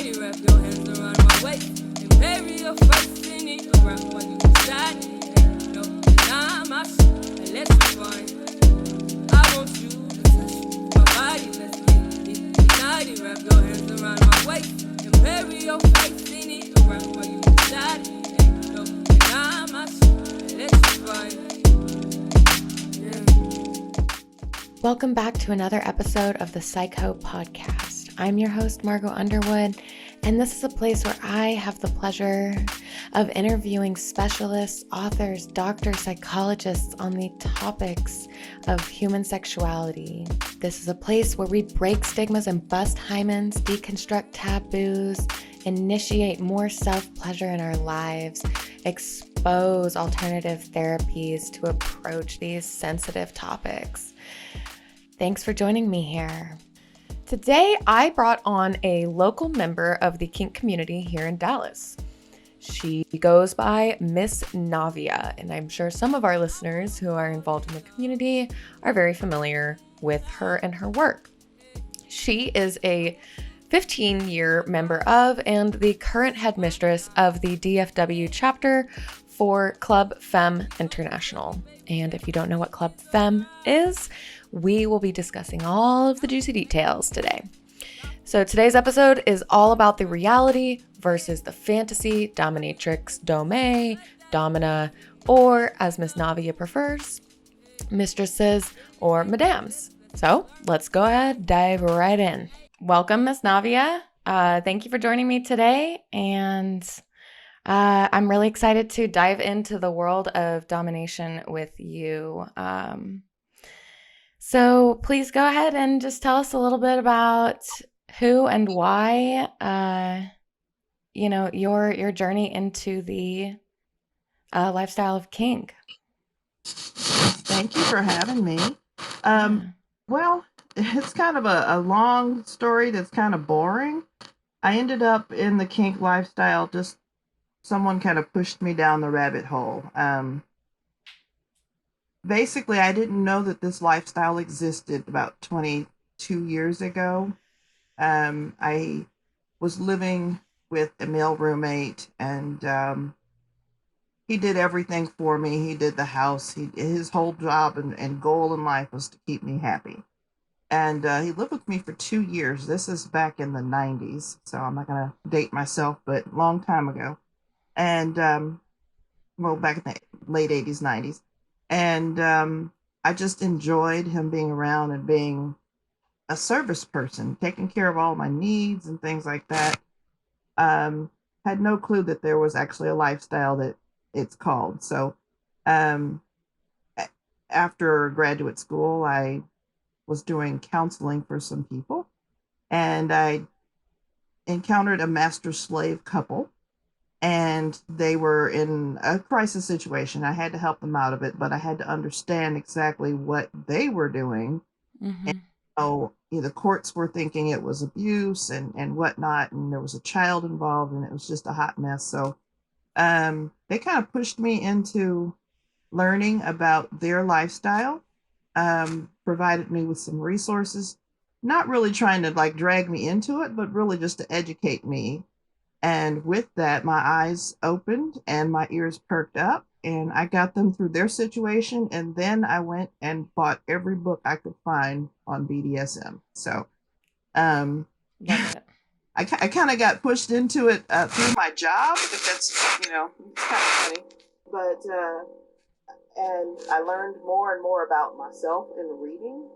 Mighty wrap your hands around my waist and bury your face in it around while you decide. Ain't no denying my soul and let's rewind. I want you to touch my body, let's get it united. Wrap your hands around my waist and bury your face in it around while you decide. Ain't no denying my soul and let's rewind. Welcome back to another episode of the Psycho Podcast. I'm your host, Margot Underwood, and this is a place where I have the pleasure of interviewing specialists, authors, doctors, psychologists on the topics of human sexuality. This is a place where we break stigmas and bust hymens, deconstruct taboos, initiate more self-pleasure in our lives, expose alternative therapies to approach these sensitive topics. Thanks for joining me here. Today, I brought on a local member of the kink community here in Dallas. She goes by Miss Navia, and I'm sure some of our listeners who are involved in the community are very familiar with her and her work. She is a 15-year member of and the current headmistress of the DFW chapter for Club Femme International. And if you don't know what Club Femme is, we will be discussing all of the juicy details today. So today's episode is all about the reality versus the fantasy, dominatrix, domina, or as Miss Navia prefers, mistresses or madams. So let's go ahead, dive right in. Welcome, Miss Navia. Thank you for joining me today. And I'm really excited to dive into the world of domination with you. So please go ahead and just tell us a little bit about who and why, your journey into the lifestyle of kink. Thank you for having me. Well, it's kind of a long story that's kind of boring. I ended up in the kink lifestyle, just someone kind of pushed me down the rabbit hole. Basically, I didn't know that this lifestyle existed about 22 years ago. I was living with a male roommate, and he did everything for me. He did the house. His whole job and goal in life was to keep me happy. And he lived with me for 2 years. This is back in the 90s, so I'm not going to date myself, but long time ago. And, back in the late 80s, 90s. And I just enjoyed him being around and being a service person, taking care of all my needs and things like that. Had no clue that there was actually a lifestyle that it's called. So after graduate school, I was doing counseling for some people, and I encountered a master-slave couple. And they were in a crisis situation. I had to help them out of it, but I had to understand exactly what they were doing. Mm-hmm. And so the courts were thinking it was abuse and whatnot, and there was a child involved, and it was just a hot mess. So they kind of pushed me into learning about their lifestyle, provided me with some resources, not really trying to drag me into it, but really just to educate me. And with that, my eyes opened and my ears perked up, and I got them through their situation. And then I went and bought every book I could find on BDSM. So I kind of got pushed into it through my job, if that's, it's kind of funny. But, and I learned more and more about myself in reading.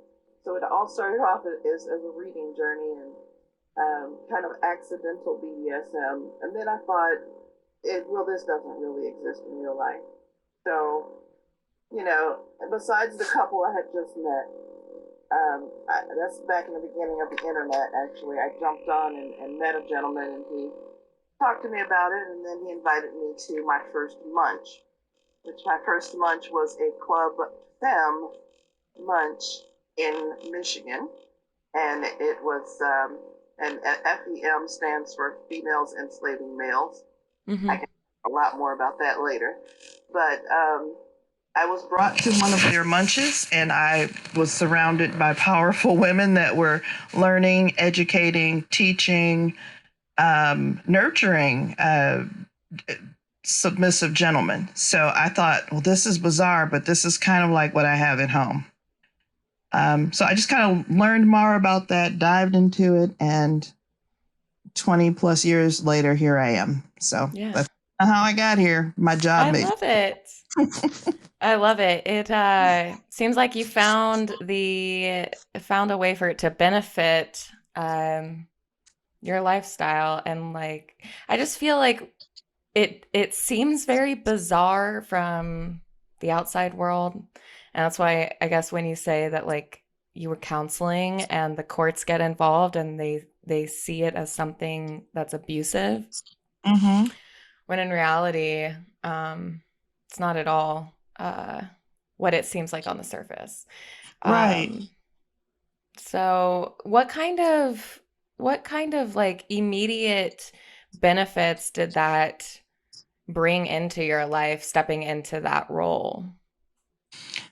So it all started off as a reading journey, and kind of accidental BDSM, and then I thought, this doesn't really exist in real life. So, besides the couple I had just met, that's back in the beginning of the internet, actually. I jumped on and met a gentleman, and he talked to me about it, and then he invited me to my first munch, which my first munch was a Club Femme munch in Michigan, and it was... and FEM stands for Females Enslaving Males. Mm-hmm. I can talk a lot more about that later. But I was brought to one of their munches, and I was surrounded by powerful women that were learning, educating, teaching, nurturing, submissive gentleman. So I thought, well, this is bizarre, but this is kind of like what I have at home. So I just kind of learned more about that, dived into it, and 20 plus years later, here I am. So that's how I got here. My job. I love it. I love it. It seems like you found a way for it to benefit your lifestyle, and like I just feel like it seems very bizarre from the outside world. And that's why I guess when you say that like you were counseling and the courts get involved and they see it as something that's abusive, Mm-hmm. when in reality, it's not at all what it seems like on the surface. Right. So what kind of like immediate benefits did that bring into your life, stepping into that role?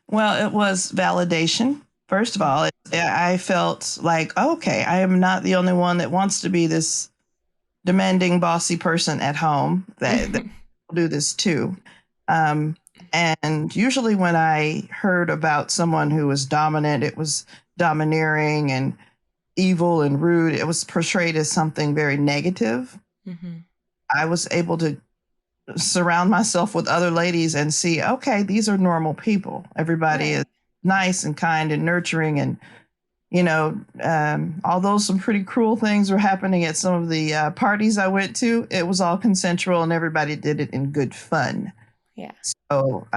Well, it was validation. First of all, I felt like, okay, I am not the only one that wants to be this demanding, bossy person at home. That do this too. And usually when I heard about someone who was dominant, it was domineering and evil and rude. It was portrayed as something very negative. Mm-hmm. I was able to surround myself with other ladies and see, okay, these are normal people. Everybody is nice and kind and nurturing. And, although some pretty cruel things were happening at some of the parties I went to, it was all consensual and everybody did it in good fun. Yeah. So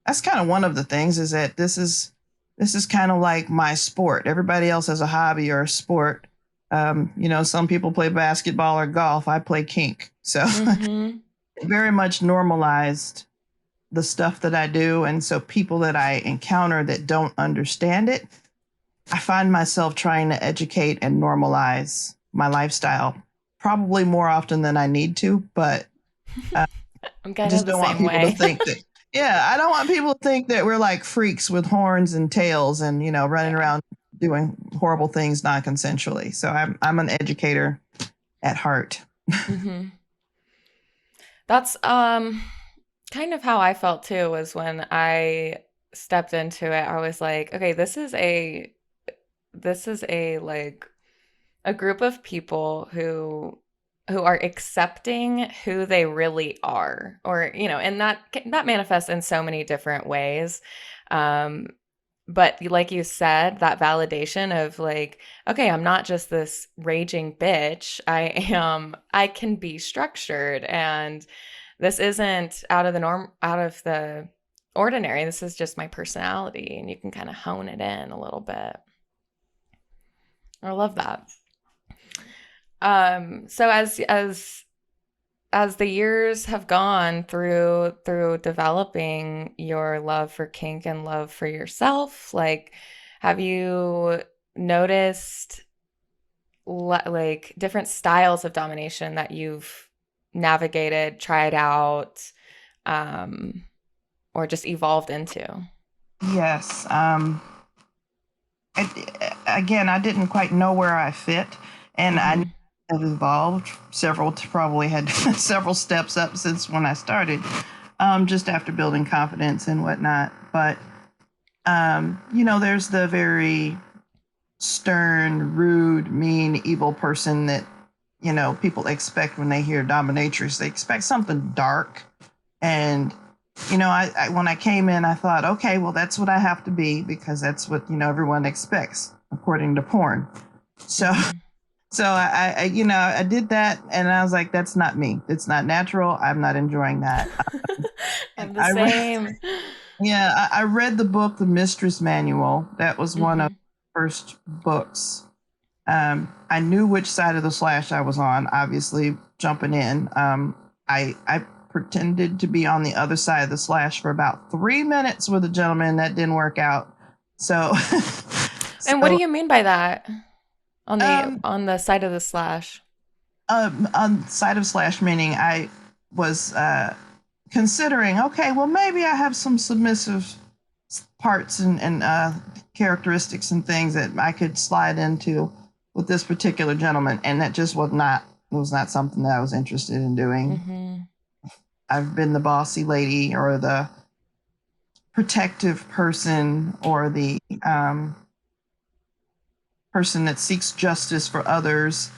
that's kind of one of the things, is that this is kind of like my sport. Everybody else has a hobby or a sport. Some people play basketball or golf. I play kink. So it very much normalized the stuff that I do. And so people that I encounter that don't understand it, I find myself trying to educate and normalize my lifestyle, probably more often than I need to, but I'm kind just of the don't want same people way. to think that. Yeah, I don't want people to think that we're like freaks with horns and tails and running around doing horrible things non-consensually. So I'm an educator at heart. Mm-hmm. That's kind of how I felt too, was when I stepped into it. I was like, okay, this is a like a group of people who are accepting who they really are, or and that manifests in so many different ways. But like you said, that validation of like, okay, I'm not just this raging bitch. I can be structured, and this isn't out of the norm, out of the ordinary. This is just my personality, and you can kind of hone it in a little bit. I love that. So as the years have gone through developing your love for kink and love for yourself, like, have you noticed like different styles of domination that you've navigated, tried out, or just evolved into? Yes. Again, I didn't quite know where I fit, and I have evolved probably had several steps up since when I started, just after building confidence and whatnot. But, there's the very stern, rude, mean, evil person that, people expect when they hear dominatrix. They expect something dark. And, I when I came in, I thought, okay, well, that's what I have to be, because that's what, everyone expects according to porn. So, I did that, and I was like, that's not me. It's not natural. I'm not enjoying that. I'm the same. I read the book, The Mistress Manual. That was one of the first books. I knew which side of the slash I was on, obviously, jumping in. I pretended to be on the other side of the slash for about 3 minutes with a gentleman. That didn't work out. So, and what do you mean by that? On the side of the slash? On side of slash, meaning I was considering, okay, well, maybe I have some submissive parts and characteristics and things that I could slide into with this particular gentleman, and that just was not was not something that I was interested in doing. Mm-hmm. I've been the bossy lady or the protective person or the person that seeks justice for others.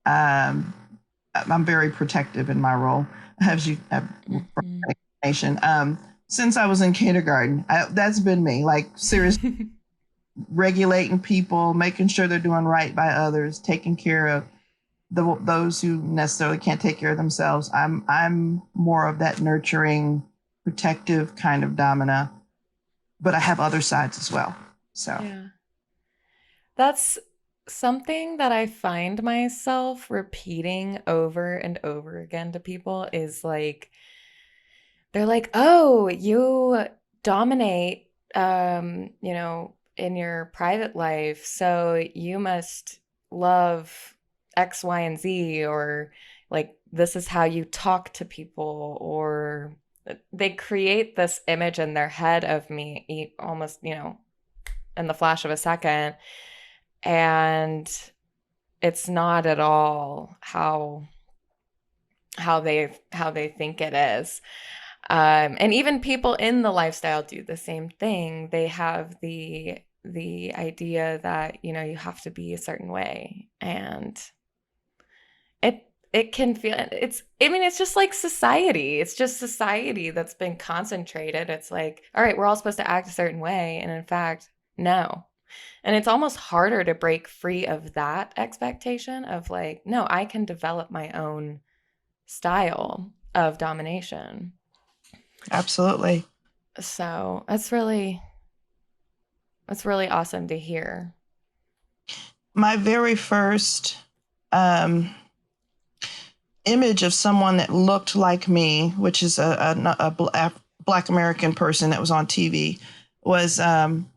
I'm very protective in my role, as you have Mm-hmm. explanation. Since I was in kindergarten, that's been me. Like seriously, regulating people, making sure they're doing right by others, taking care of those who necessarily can't take care of themselves. I'm more of that nurturing, protective kind of domina, but I have other sides as well. So Yeah. That's something that I find myself repeating over and over again to people is like, they're like, "Oh, you dominate, in your private life, so you must love X, Y, and Z, or like this is how you talk to people," or they create this image in their head of me almost, in the flash of a second, and it's not at all how they think it is. And even people in the lifestyle do the same thing. They have the idea that, you have to be a certain way. And it can feel it's just like society. It's just society that's been concentrated. It's like, all right, we're all supposed to act a certain way. And in fact, no. And it's almost harder to break free of that expectation of like, no, I can develop my own style of domination. absolutely. So that's really awesome to hear. My very first um, image of someone that looked like me, which is a Black American person that was on TV, was on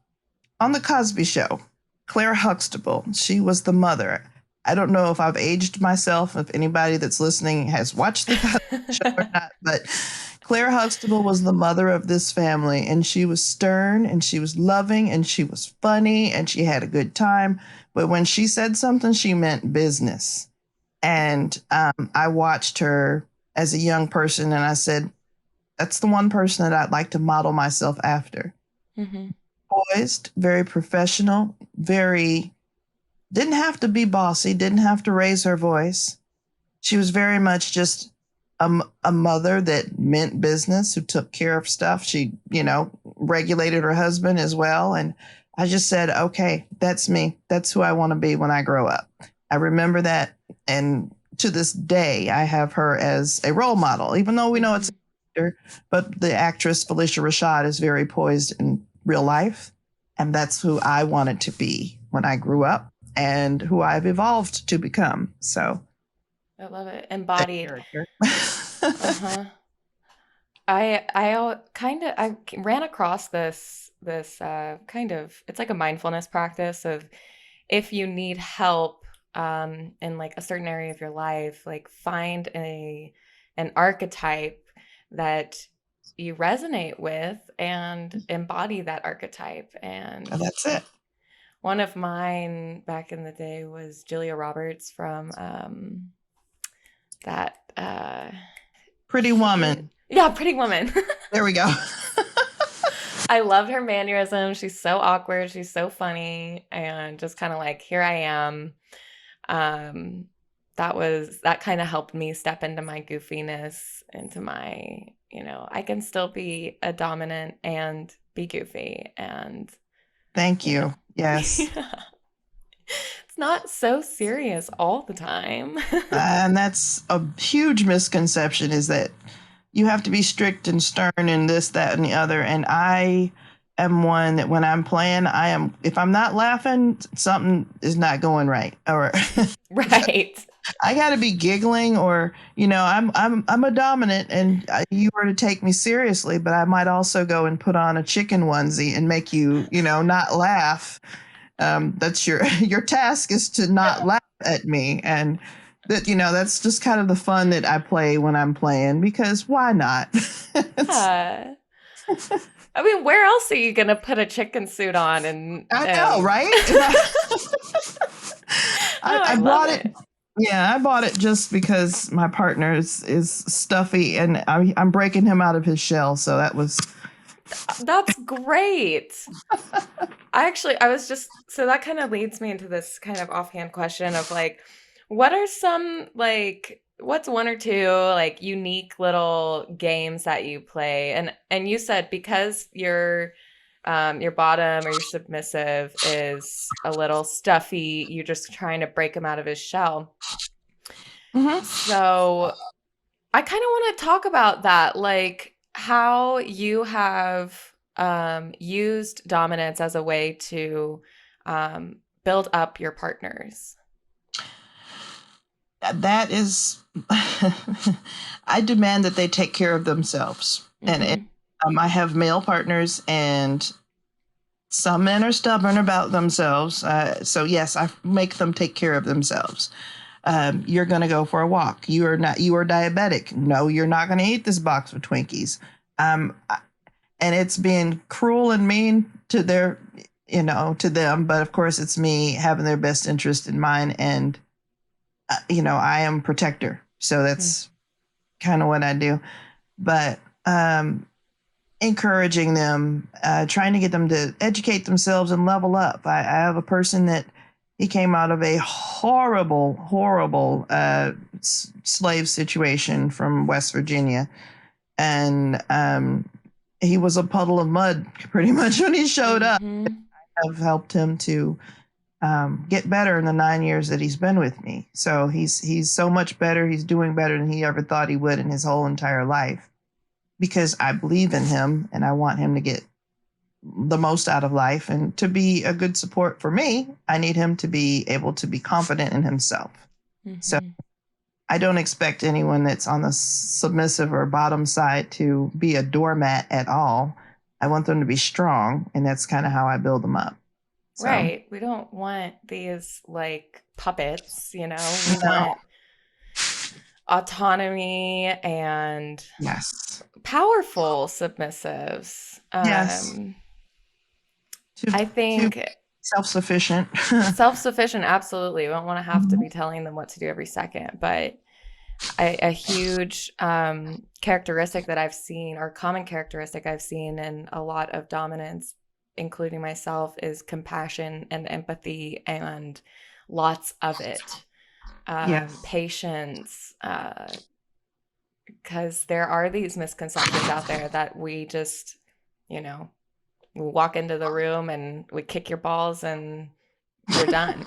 the Cosby Show. Claire Huxtable. She was the mother. I don't know if I've aged myself, if anybody that's listening has watched the Cosby Show or not, but Claire Huxtable was the mother of this family, and she was stern, and she was loving, and she was funny, and she had a good time. But when she said something, she meant business. And I watched her as a young person, and I said, that's the one person that I'd like to model myself after. Mm-hmm. Poised, very professional, didn't have to be bossy, didn't have to raise her voice. She was very much just a mother that meant business, who took care of stuff. She, regulated her husband as well. And I just said, okay, that's me. That's who I want to be when I grow up. I remember that. And to this day, I have her as a role model, even though we know it's an actor, but the actress Felicia Rashad is very poised in real life. And that's who I wanted to be when I grew up and who I've evolved to become. So I love it. Embodied. Uh-huh. I ran across this kind of, it's like a mindfulness practice of, if you need help in like a certain area of your life, like find an archetype that you resonate with and embody that archetype. And that's it. one of mine back in the day was Julia Roberts from that Pretty Woman. Yeah, Pretty Woman. There we go. I loved her mannerisms. She's so awkward. She's so funny, and just kind of like, here I am. That kind of helped me step into my goofiness, into my, I can still be a dominant and be goofy. And thank you. Yes. Yeah. It's not so serious all the time. And that's a huge misconception, is that you have to be strict and stern and this, that, and the other. And I am one that when I'm playing, if I'm not laughing, something is not going right. Or Right. I got to be giggling, or, I'm a dominant, and you were to take me seriously, but I might also go and put on a chicken onesie and make you, not laugh. That's your task, is to not laugh at me. And that, that's just kind of the fun that I play when I'm playing, because why not? Yeah. I mean, where else are you going to put a chicken suit on? And I know, right? I brought it. Yeah, I bought it just because my partner is stuffy, and I'm breaking him out of his shell. So that was That's great. So that kind of leads me into this kind of offhand question of like, what are some like, what's one or two like unique little games that you play? And you said because your bottom or your submissive is a little stuffy, you're just trying to break him out of his shell. Mhm. So I kind of want to talk about that, like how you have used dominance as a way to build up your partners. that is. I demand that they take care of themselves, and Mm-hmm. I have male partners, and some men are stubborn about themselves. So yes, I make them take care of themselves. You're going to go for a walk. You are not. You are diabetic. No, you're not going to eat this box of Twinkies. Um, and it's being cruel and mean to their, to them. But of course, it's me having their best interest in mind, and I am protector. So that's kind of what I do. But encouraging them, trying to get them to educate themselves and level up. I have a person that he came out of a horrible, horrible slave situation from West Virginia. And he was a puddle of mud pretty much when he showed up. Mm-hmm. I've helped him to get better in the 9 years that he's been with me. So he's so much better. He's doing better than he ever thought he would in his whole entire life, because I believe in him and I want him to get the most out of life. And to be a good support for me, I need him to be able to be confident in himself. So Mm-hmm. I don't expect anyone that's on the submissive or bottom side to be a doormat at all. I want them to be strong, and that's kind of how I build them up. So, Right. We don't want these like puppets, we no, want autonomy and yes, powerful submissives. yes, to I to think self-sufficient. self-sufficient, absolutely. We don't want to have to be telling them what to do every second, but a huge characteristic that I've seen, or common characteristic I've seen in a lot of dominance, including myself, is compassion and empathy and lots of it. Yes. Patience, because there are these misconceptions out there that we just, you know, we walk into the room and we kick your balls and you're done.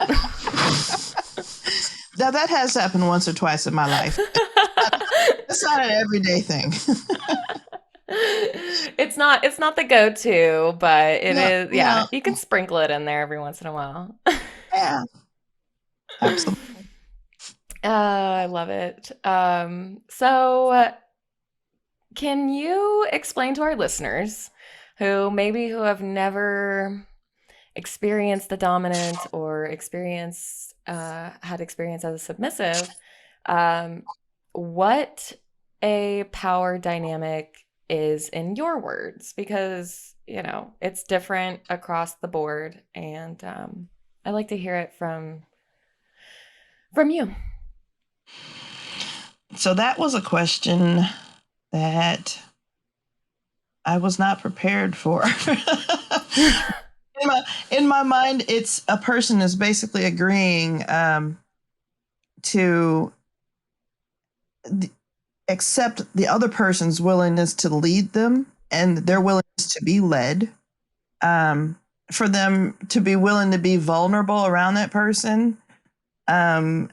Now that has happened once or twice in my life. It's not an everyday thing. It's not the go-to, but it No, is, yeah, no, you can sprinkle it in there every once in a while. yeah, absolutely. I love it. So can you explain to our listeners who have never experienced the dominant or had experience as a submissive, um, what a power dynamic is in your words? Because it's different across the board, and I like to hear it from you. So that was a question that I was not prepared for. In my mind, it's a person is basically agreeing to accept the other person's willingness to lead them and their willingness to be led. For them to be willing to be vulnerable around that person, and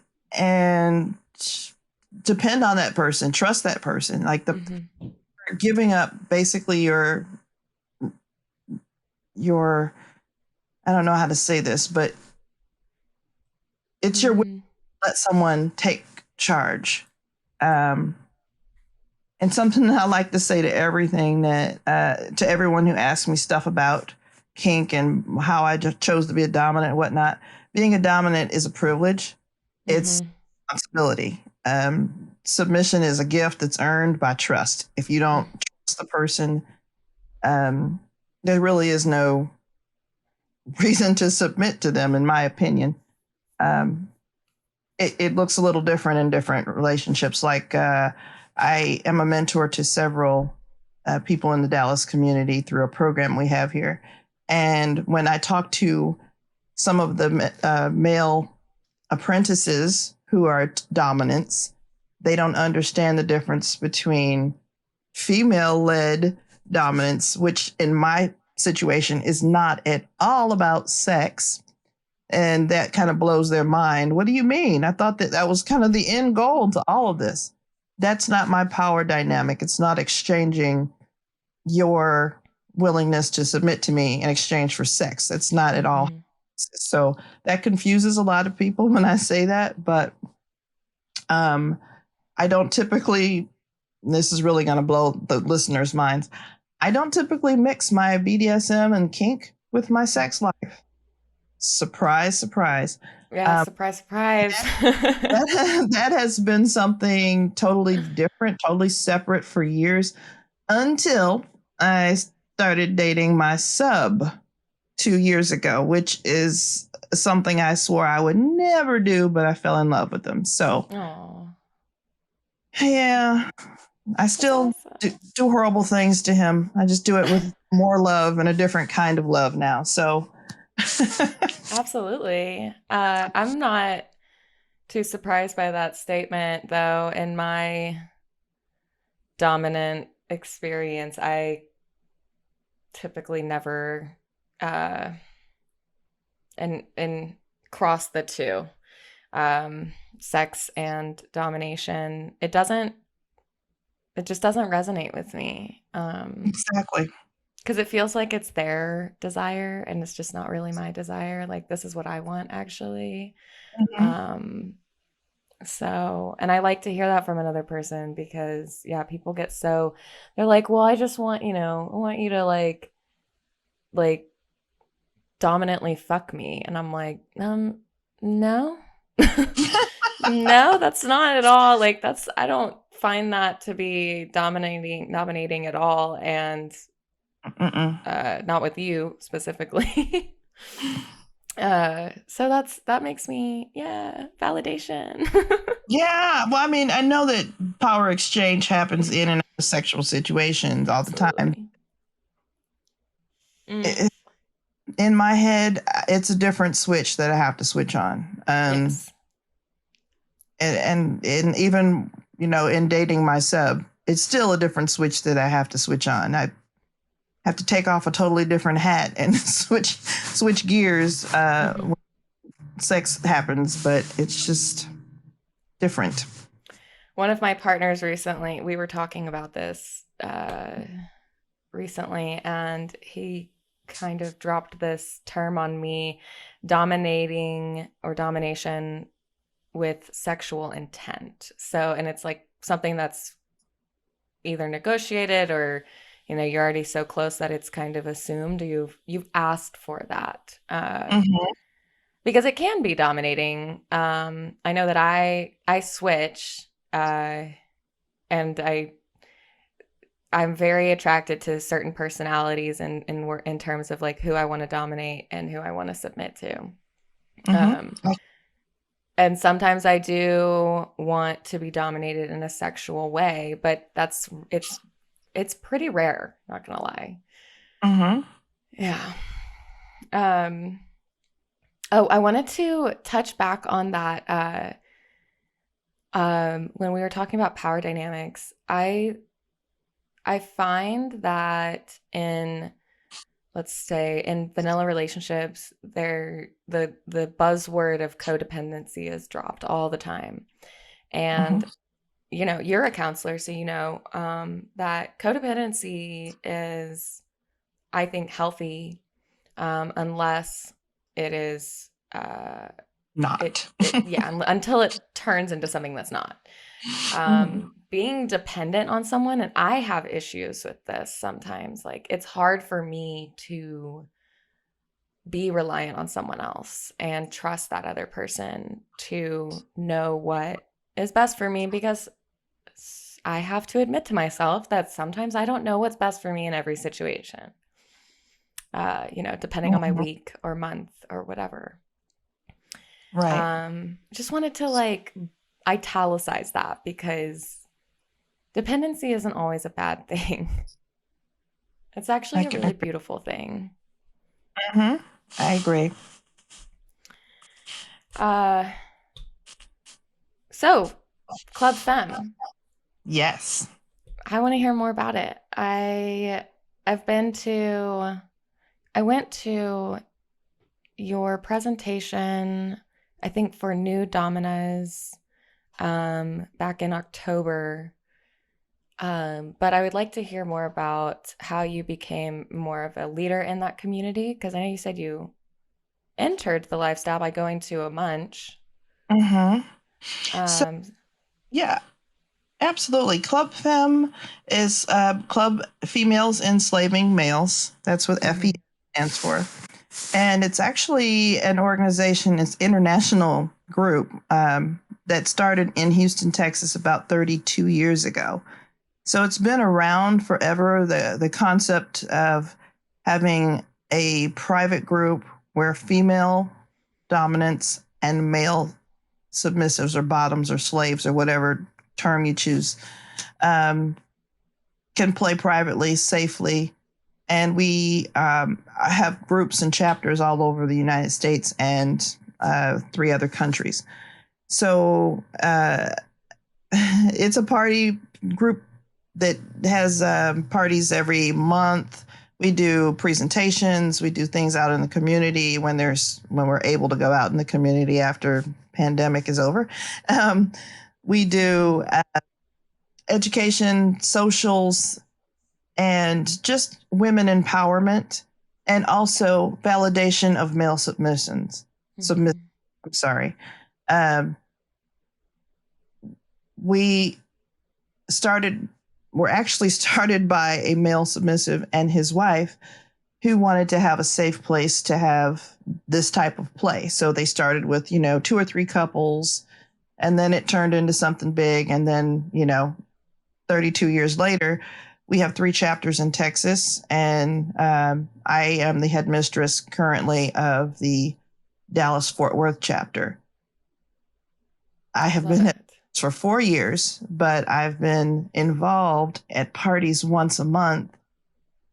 depend on that person, trust that person, like Mm-hmm. giving up basically your I don't know how to say this, but it's your will Mm-hmm. to let someone take charge. Um, and something that I like to say to to everyone who asks me stuff about kink and how I just chose to be a dominant and whatnot. Being a dominant is a privilege. It's Mm-hmm. a responsibility. Submission is a gift that's earned by trust. If you don't trust the person, um, there really is no reason to submit to them, in my opinion. Um, it looks a little different in different relationships. Like I am a mentor to several people in the Dallas community through a program we have here. And when I talk to some of the male apprentices who are dominants, they don't understand the difference between female-led dominance, which in my situation is not at all about sex. And that kind of blows their mind. What do you mean? I thought that was kind of the end goal to all of this. That's not my power dynamic. It's not exchanging your willingness to submit to me in exchange for sex. That's not at all. So that confuses a lot of people when I say that, but I don't typically, this is really going to blow the listeners' minds. I don't typically mix my BDSM and kink with my sex life. Surprise, surprise. Yeah, surprise, surprise. That has been something totally different, totally separate for years until I started dating my sub 2 years ago, which is something I swore I would never do, but I fell in love with him. So, yeah, I still do horrible things to him. I just do it with more love and a different kind of love now. So, absolutely. I'm not too surprised by that statement, though. In my dominant experience, I typically never and cross the two, sex and domination. It just doesn't resonate with me. Exactly. Because it feels like it's their desire and it's just not really my desire. Like, this is what I want, actually. So, and I like to hear that from another person because, yeah, people get so, they're like, well, I just want, I want you to like dominantly fuck me. And I'm like, no, no, that's not at all. Like, I don't find that to be dominating at all. And not with you specifically. So that makes me, validation. Yeah. Well, I mean, I know that power exchange happens in and out of sexual situations all the time. In my head, it's a different switch that I have to switch on. Yes. And even, in dating my sub, it's still a different switch that I have to switch on. I have to take off a totally different hat and switch gears when sex happens, but it's just different. One of my partners recently, we were talking about this recently, and he kind of dropped this term on me, dominating or domination with sexual intent. So, and it's like something that's either negotiated or, you're already so close that it's kind of assumed you've asked for that. Because it can be dominating. I know that I switch, and I'm very attracted to certain personalities in terms of like who I want to dominate and who I want to submit to. And sometimes I do want to be dominated in a sexual way, but it's pretty rare, not gonna lie. Yeah. I wanted to touch back on that. When we were talking about power dynamics, I find that let's say in vanilla relationships, the buzzword of codependency is dropped all the time. And you're a counselor, so that codependency is, I think, healthy, unless it is not. Until it turns into something that's not. Being dependent on someone, and I have issues with this sometimes. Like, it's hard for me to be reliant on someone else and trust that other person to know what is best for me, because I have to admit to myself that sometimes I don't know what's best for me in every situation. Depending on my week or month or whatever. Right. Just wanted to like italicize that because dependency isn't always a bad thing. It's I actually a can really agree. beautiful thing. Hmm. I agree. Uh, so, Club Femme. Yes. I want to hear more about it. I've been to I went to your presentation, I think for new Dominas, back in October. But I would like to hear more about how you became more of a leader in that community, because I know you said you entered the lifestyle by going to a munch. Hmm. So, Um, yeah, absolutely. Club Femme is Club Females Enslaving Males. That's what FE mhm, stands for. And it's actually an organization, it's international group that started in Houston, Texas about 32 years ago. So it's been around forever. The concept of having a private group where female dominants and male submissives or bottoms or slaves or whatever term you choose um, can play privately, safely. And we have groups and chapters all over the United States and 3 other countries. So it's a party group that has parties every month. We do presentations. We do things out in the community when we're able to go out in the community after pandemic is over. Um, we do education, socials, and just women empowerment, and also validation of male submissions. Submiss. mhm, I'm sorry. Um, we started were actually started by a male submissive and his wife who wanted to have a safe place to have this type of play. So they started with, 2 or 3 couples, and then it turned into something big. And then, 32 years later, we have 3 chapters in Texas. And I am the headmistress currently of the Dallas Fort Worth chapter. I have love been at it. for 4 years, but I've been involved at parties once a month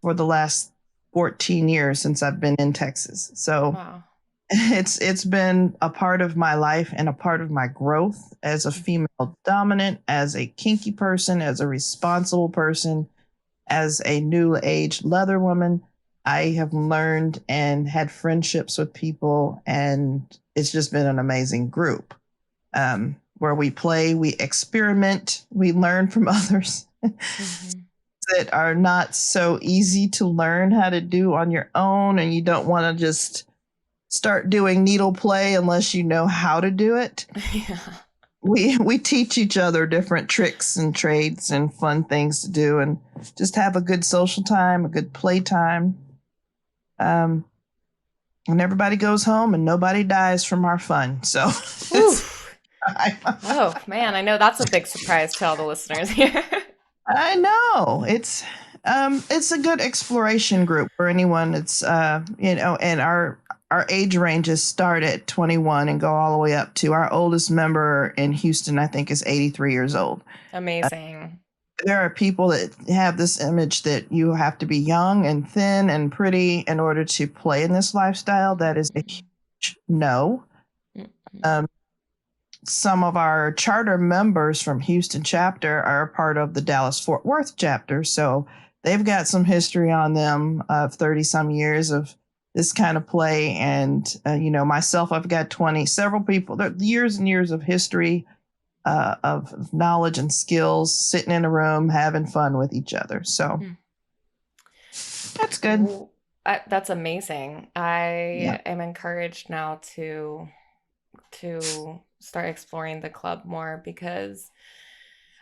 for the last 14 years since I've been in Texas. So Wow. it's been a part of my life and a part of my growth as a female dominant, as a kinky person, as a responsible person, as a new age leather woman. I have learned and had friendships with people, and it's just been an amazing group where we play, we experiment, we learn from others Mm-hmm. that are not so easy to learn how to do on your own, and you don't want to just start doing needle play unless you know how to do it. Yeah. We teach each other different tricks and trades and fun things to do, and just have a good social time, a good play time. Um, and everybody goes home and nobody dies from our fun. So Whew. it's Oh man, I know that's a big surprise to all the listeners here. I know it's a good exploration group for anyone. It's and our age ranges start at 21 and go all the way up to our oldest member in Houston. I think is 83 years old. Amazing. There are people that have this image that you have to be young and thin and pretty in order to play in this lifestyle. That is a huge no. Mm-mm. Um, some of our charter members from Houston chapter are a part of the Dallas Fort Worth chapter. So they've got some history on them of 30 some years of this kind of play. And, myself, I've got several people, years and years of history of knowledge and skills, sitting in a room, having fun with each other. So Mm. that's good. Well, that's amazing. Yeah. I am encouraged now to start exploring the club more because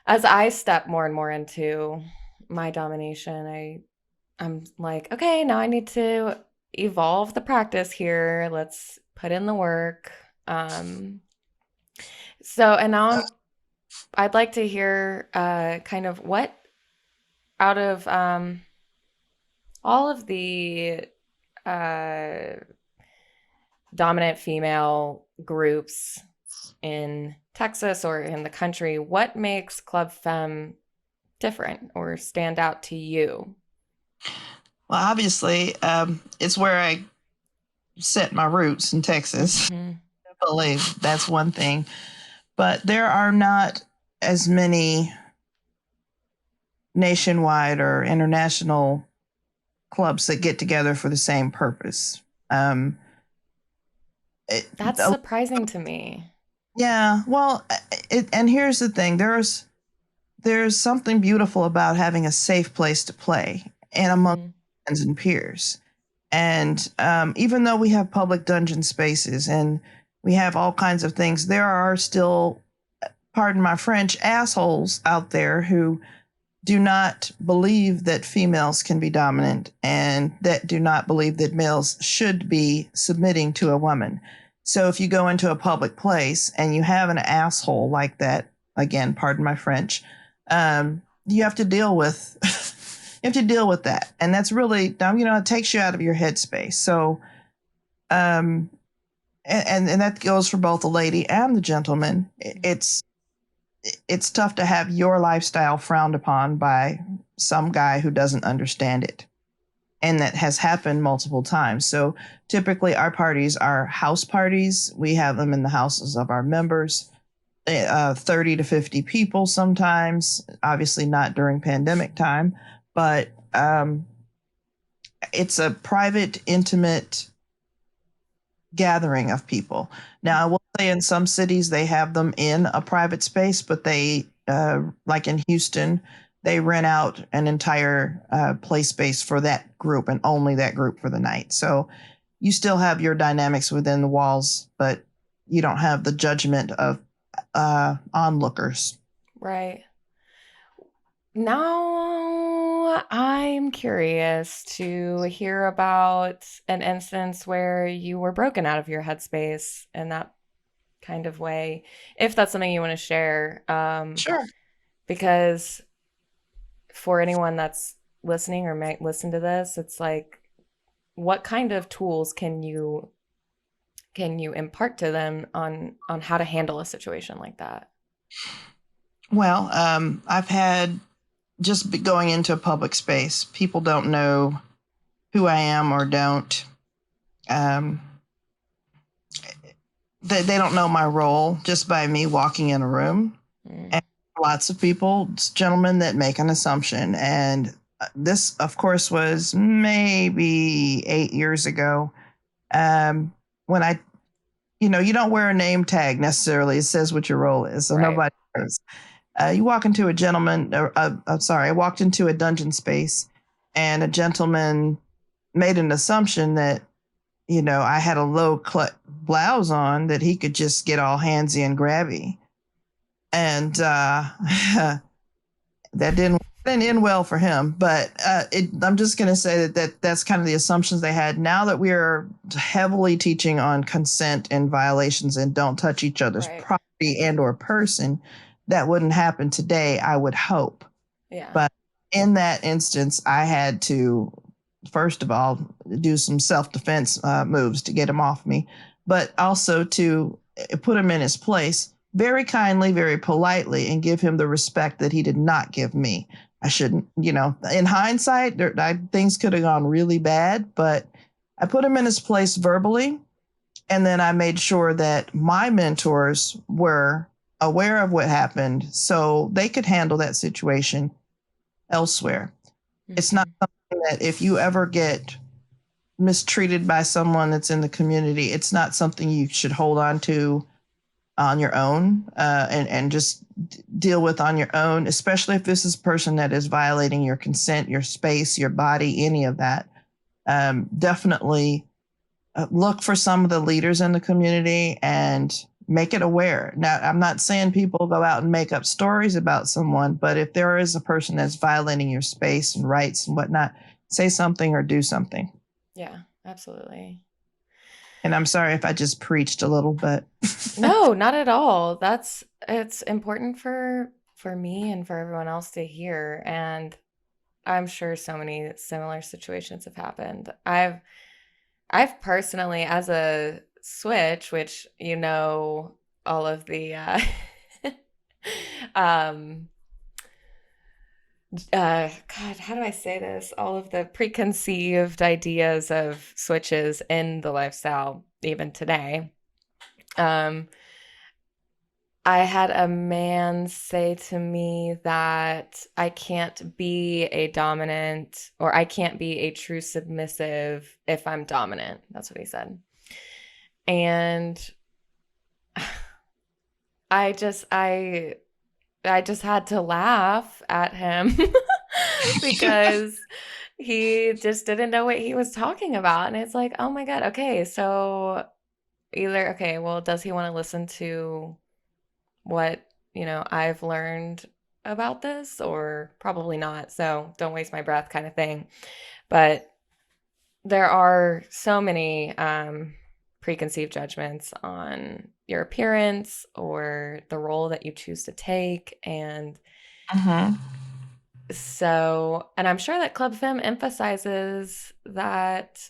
as I step more and more into my domination, I'm like, okay, now I need to evolve the practice here. Let's put in the work. Um, and now I'd like to hear kind of what out of all of uh, dominant female groups in Texas or in the country, what makes Club Femme different or stand out to you? Well, obviously, it's where I set my roots in Texas. Mm-hmm. I believe that's one thing. But there are not as many nationwide or international clubs that get together for the same purpose. Um, That's uh, surprising to me. yeah, well, and here's the thing: there's something beautiful about having a safe place to play and among Mm-hmm. friends and peers. And even though we have public dungeon spaces and we have all kinds of things, there are still, pardon my French, assholes out there who do not believe that females can be dominant and that do not believe that males should be submitting to a woman. So if you go into a public place and you have an asshole like that, again, pardon my French, you have to deal with you have to deal with that, and that's really, it takes you out of your headspace. So, and that goes for both the lady and the gentleman. It's tough to have your lifestyle frowned upon by some guy who doesn't understand it. And that has happened multiple times. So typically our parties are house parties. We have them in the houses of our members, 30 to 50 people sometimes, obviously not during pandemic time, but it's a private, intimate gathering of people. Now, I will say in some cities they have them in a private space, but they, like in Houston, they rent out an entire play space for that group and only that group for the night. So you still have your dynamics within the walls, but you don't have the judgment of onlookers. Right. Now, I'm curious to hear about an instance where you were broken out of your headspace in that kind of way, if that's something you want to share. Sure. Because for anyone that's listening or might listen to this, it's like, what kind of tools can you impart to them on how to handle a situation like that? Well, I've had just going into a public space, people don't know who I am or don't. Um, they don't know my role just by me walking in a room. Mm. And lots of people, gentlemen, that make an assumption. And this, of course, was maybe 8 years ago. When you don't wear a name tag necessarily. It says what your role is. So Right. nobody knows. You walk into a gentleman, I walked into a dungeon space and a gentleman made an assumption that, I had a low cut blouse on, that he could just get all handsy and grabby. And that didn't end well for him. But I'm just going to say that's kind of the assumptions they had. Now that we are heavily teaching on consent and violations and don't touch each other's Right. property and or person, that wouldn't happen today, I would hope. Yeah. But in that instance, I had to, first of all, do some self-defense moves to get him off me, but also to put him in his place very kindly, very politely, and give him the respect that he did not give me. I shouldn't, in hindsight, things could have gone really bad, but I put him in his place verbally. And then I made sure that my mentors were aware of what happened so they could handle that situation elsewhere. Mm-hmm. It's not something that if you ever get mistreated by someone that's in the community, it's not something you should hold on to on your own and just deal with on your own, especially if this is a person that is violating your consent, your space, your body, any of that. Definitely look for some of the leaders in the community and make it aware. Now, I'm not saying people go out and make up stories about someone, but if there is a person that's violating your space and rights and whatnot, say something or do something. Yeah, absolutely. And I'm sorry if I just preached a little bit. No, not at all. It's important for me and for everyone else to hear. And I'm sure so many similar situations have happened. I've personally, as a switch, which, all of the um God, how do I say this? All of the preconceived ideas of switches in the lifestyle, even today. I had a man say to me that I can't be a dominant, or I can't be a true submissive if I'm dominant. That's what he said. And I just I I just had to laugh at him because he just didn't know what he was talking about. And it's like, oh my God, okay, so okay, well, does he want to listen to what, I've learned about this, or probably not. So don't waste my breath kind of thing. But there are so many preconceived judgments on your appearance or the role that you choose to take. And and I'm sure that Club Femme emphasizes that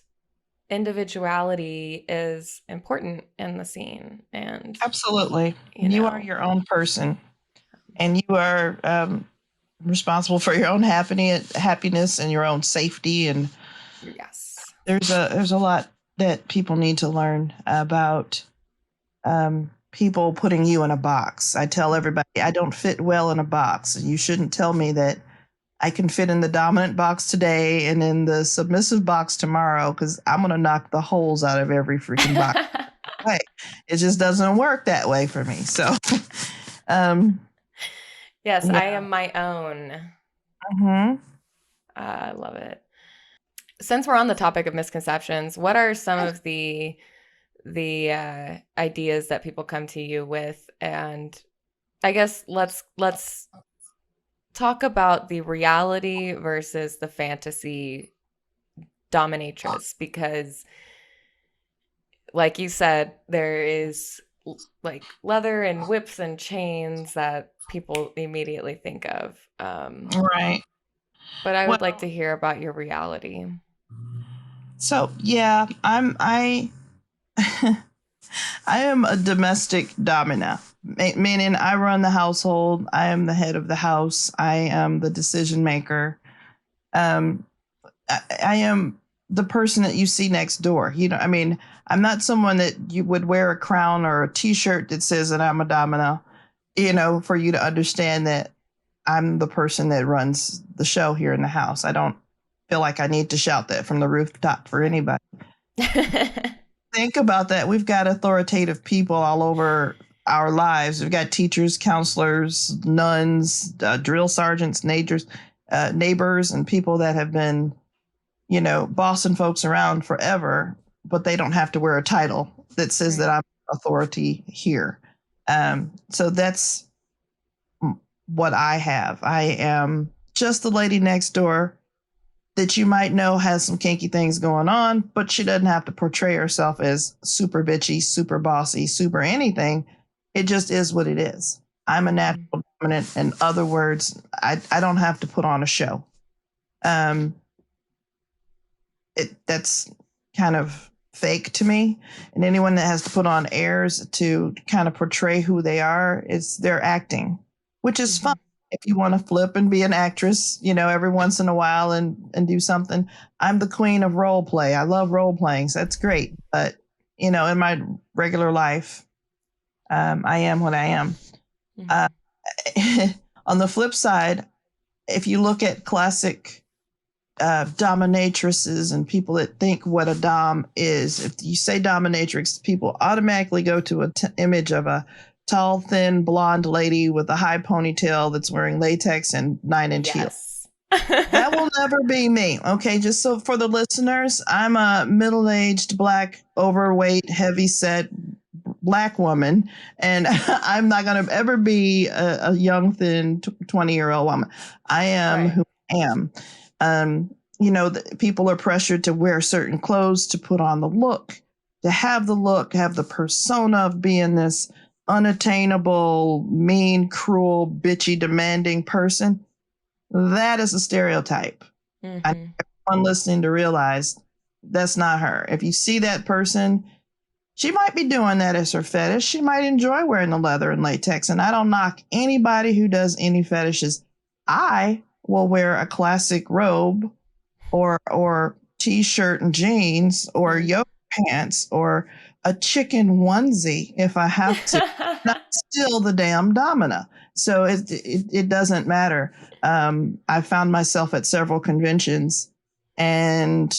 individuality is important in the scene. And Absolutely. You are your own person, and you are responsible for your own happiness and your own safety. And yes, there's a lot that people need to learn about people putting you in a box. I tell everybody I don't fit well in a box. You shouldn't tell me that I can fit in the dominant box today and in the submissive box tomorrow, because I'm going to knock the holes out of every freaking box. Way. It just doesn't work that way for me. So, yes, yeah. I am my own. I love it. Since we're on the topic of misconceptions, what are some of the ideas that people come to you with? And I guess let's talk about the reality versus the fantasy dominatrix, because like you said, there is like leather and whips and chains that people immediately think of. Right. But I would like to hear about your reality. So yeah, I am a domestic domina, meaning I run the household. I am the head of the house. I am the decision maker. I am the person that you see next door. I'm not someone that you would wear a crown or a T-shirt that says that I'm a domina, for you to understand that I'm the person that runs the show here in the house. I don't feel like I need to shout that from the rooftop for anybody. Think about that. We've got authoritative people all over our lives. We've got teachers, counselors, nuns, drill sergeants, neighbors, and people that have been, bossing folks around forever, but they don't have to wear a title that says that I'm authority here. So that's what I have. I am just the lady next door that you might know has some kinky things going on, but she doesn't have to portray herself as super bitchy, super bossy, super anything. It just is what it is. I'm a natural dominant. In other words, I don't have to put on a show. That's kind of fake to me. And anyone that has to put on airs to kind of portray who they are, they're acting, which is fun. If you want to flip and be an actress, every once in a while and do something. I'm the queen of role play. I love role playing. So that's great. But, in my regular life, I am what I am. On the flip side, if you look at classic dominatrices and people that think what a dom is, if you say dominatrix, people automatically go to an image of a tall, thin, blonde lady with a high ponytail that's wearing latex and 9-inch heels. That will never be me. Okay, just so for the listeners, I'm a middle-aged, black, overweight, heavy-set black woman, and I'm not going to ever be a young, thin 20-year-old woman. I am who I am. People are pressured to wear certain clothes, to put on the look, to have the persona of being this unattainable, mean, cruel, bitchy, demanding person. That is a stereotype. I need everyone listening to realize that's not her. If you see that person, She might be doing that as her fetish. She might enjoy wearing the leather and latex. And I don't knock anybody who does any fetishes. I will wear a classic robe or t-shirt and jeans or yoga pants or a chicken onesie if I have to. Not still the damn domina. So it doesn't matter. I found myself at several conventions, and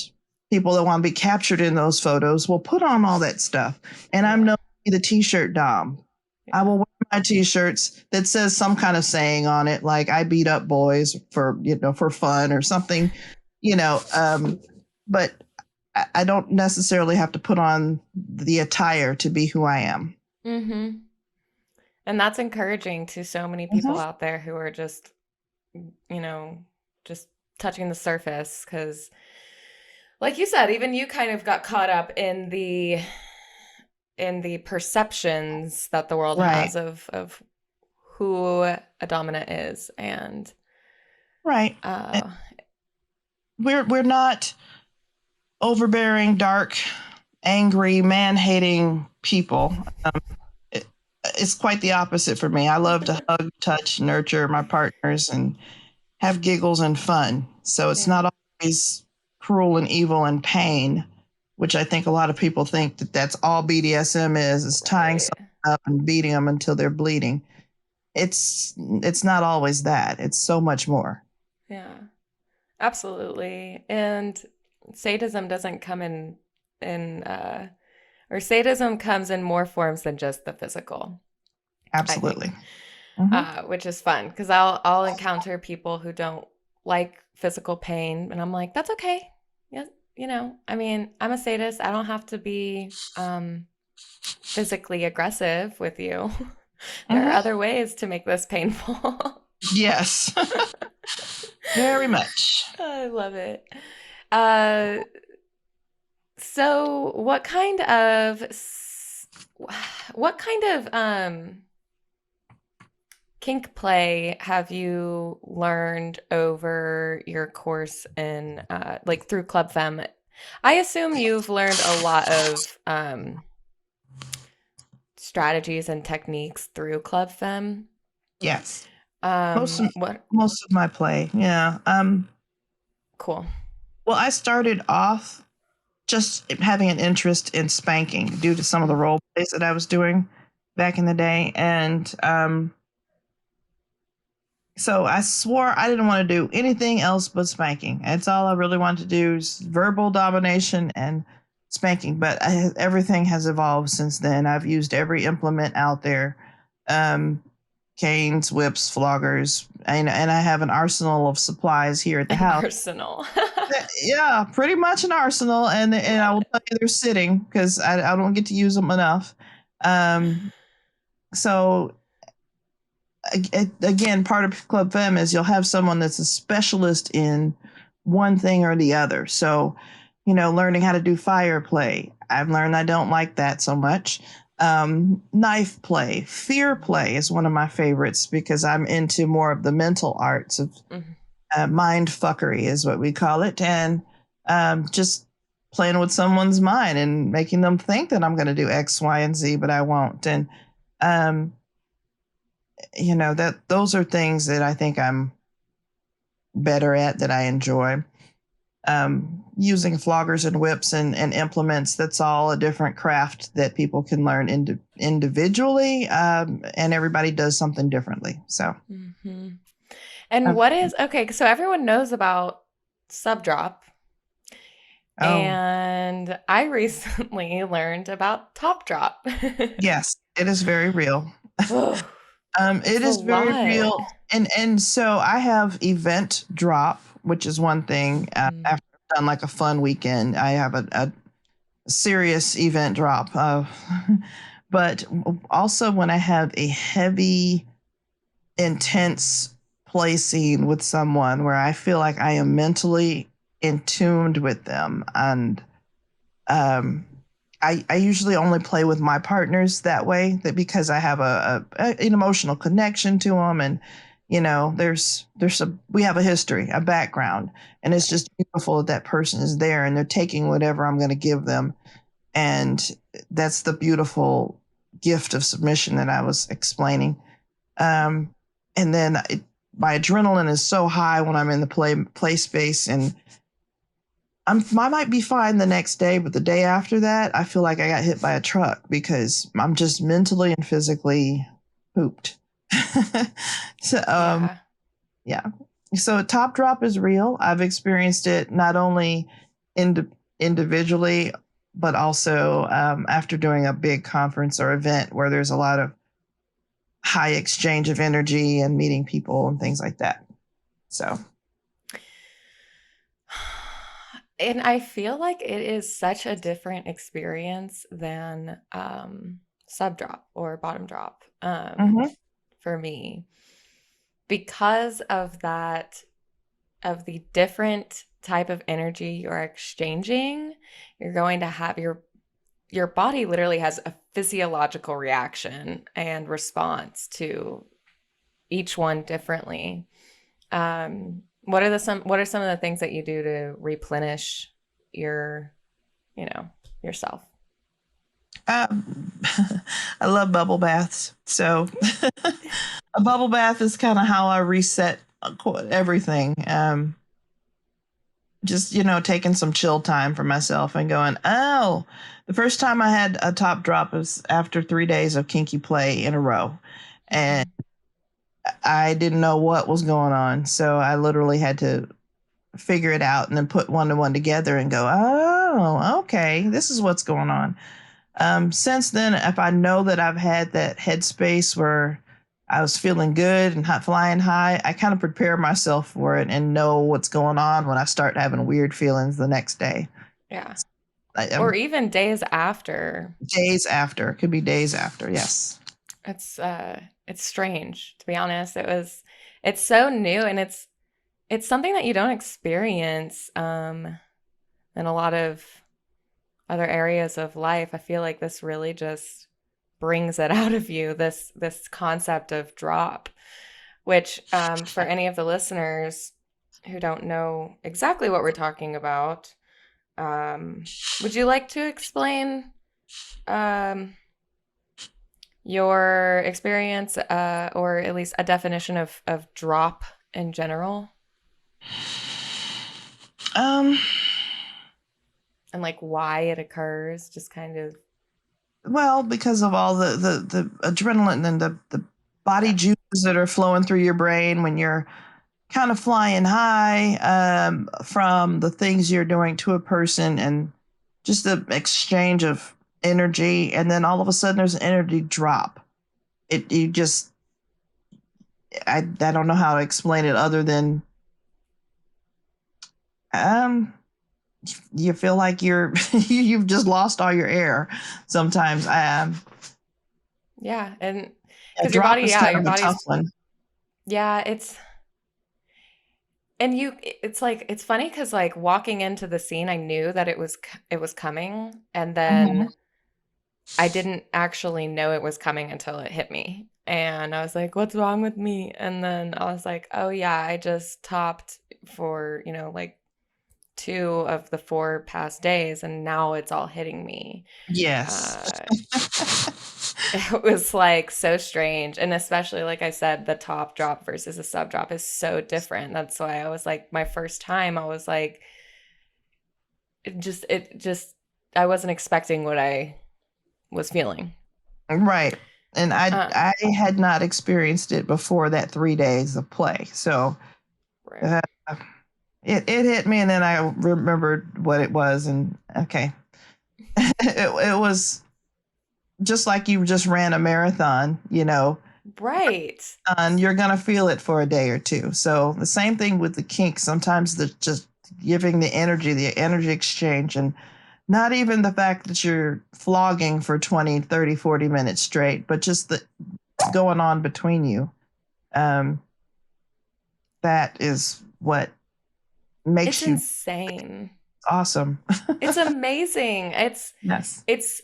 people that want to be captured in those photos will put on all that stuff. And I'm known to be the t-shirt dom. I will wear my t-shirts that says some kind of saying on it, like I beat up boys for fun or something, but I don't necessarily have to put on the attire to be who I am. Mm-hmm. And that's encouraging to so many people out there who are just, just touching the surface. Because like you said, even you kind of got caught up in the perceptions that the world has of who a dominant is. And we're not overbearing, dark, angry, man-hating people. It's quite the opposite for me. I love to hug, touch, nurture my partners and have giggles and fun. So it's not always cruel and evil and pain, which I think a lot of people think that that's all BDSM is tying someone up and beating them until they're bleeding. It's not always that. It's so much more. Yeah, absolutely. And sadism doesn't come or sadism comes in more forms than just the physical. Absolutely. Which is fun because I'll encounter people who don't like physical pain, and I'm like, that's okay. Yeah, I mean, I'm a sadist. I don't have to be physically aggressive with you. There are other ways to make this painful. Yes. Very much. I love it. So what kind of kink play have you learned over your course in like through Club Femme? I assume you've learned a lot of strategies and techniques through Club Femme. Yes. Most of my play. Yeah. Cool. Well, I started off just having an interest in spanking due to some of the role plays that I was doing back in the day. And so I swore I didn't want to do anything else but spanking. That's all I really wanted to do is verbal domination and spanking. But everything has evolved since then. I've used every implement out there. Canes, whips, floggers, and I have an arsenal of supplies here at the house. Arsenal. Yeah, pretty much an arsenal, and I will tell you they're sitting because I don't get to use them enough. So again, part of Club Femme is you'll have someone that's a specialist in one thing or the other. So, learning how to do fire play. I've learned I don't like that so much. Knife play, fear play is one of my favorites because I'm into more of the mental arts of mind fuckery is what we call it. And just playing with someone's mind and making them think that I'm going to do X, Y, and Z, but I won't. And, those are things that I think I'm better at, that I enjoy. Using floggers and whips and implements, that's all a different craft that people can learn individually, and everybody does something differently. So, and what is okay? So everyone knows about sub drop, and I recently learned about top drop. Yes, it is very real. It is very real, and so I have event drop, which is one thing. After I've done like a fun weekend, I have a serious event drop. But also when I have a heavy, intense play scene with someone where I feel like I am mentally in tuned with them, and I usually only play with my partners that way, that because I have an emotional connection to them, and we have a history, a background, and it's just beautiful that person is there and they're taking whatever I'm going to give them And that's the beautiful gift of submission that I was explaining. And then my adrenaline is so high when I'm in the play space, and I might be fine the next day, but the day after that, I feel like I got hit by a truck because I'm just mentally and physically pooped. So, yeah. So top drop is real. I've experienced it not only individually, but also after doing a big conference or event where there's a lot of high exchange of energy and meeting people and things like that. So. And I feel like it is such a different experience than sub drop or bottom drop for me, because of that, of the different type of energy you're exchanging. You're going to have your body literally has a physiological reaction and response to each one differently. What are some of the things that you do to replenish your, yourself? I love bubble baths. So a bubble bath is kind of how I reset everything. Just, taking some chill time for myself and going, oh, the first time I had a top drop was after 3 days of kinky play in a row. And I didn't know what was going on. So I literally had to figure it out and then put one to one together and go, oh, okay, this is what's going on. Since then, if I know that I've had that headspace where I was feeling good and flying high, I kind of prepare myself for it and know what's going on when I start having weird feelings the next day. Yeah. Or even days after. Days after. It could be days after, yes. It's strange, to be honest. It's so new, and it's something that you don't experience in a lot of other areas of life. I feel like this really just brings it out of you, this concept of drop, which for any of the listeners who don't know exactly what we're talking about, would you like to explain your experience, or at least a definition of drop in general? And like why it occurs, just kind of. Well, because of all the adrenaline and the body juices that are flowing through your brain when you're kind of flying high, from the things you're doing to a person, and just the exchange of energy. And then all of a sudden there's an energy drop. I don't know how to explain it other than, you feel like you've just lost all your air sometimes. Yeah. And because your body, your body's, yeah, it's like, it's funny because like walking into the scene, I knew that it was coming, and then I didn't actually know it was coming until it hit me. And I was like, what's wrong with me? And then I was like, oh yeah, I just topped for, like 2 of the 4 past days, and now it's all hitting me. Yes. It was like so strange. And especially, like I said, the top drop versus a sub drop is so different. That's why I was like, my first time, I was like, I wasn't expecting what I was feeling. Right. And I had not experienced it before that 3 days of play. So it hit me, and then I remembered what it was, and okay. it was just like you just ran a marathon, Right. And you're going to feel it for a day or two. So the same thing with the kink. Sometimes just giving the energy exchange, and not even the fact that you're flogging for 20, 30, 40 minutes straight, but just the going on between you. That is what makes you insane. Awesome. It's amazing. It's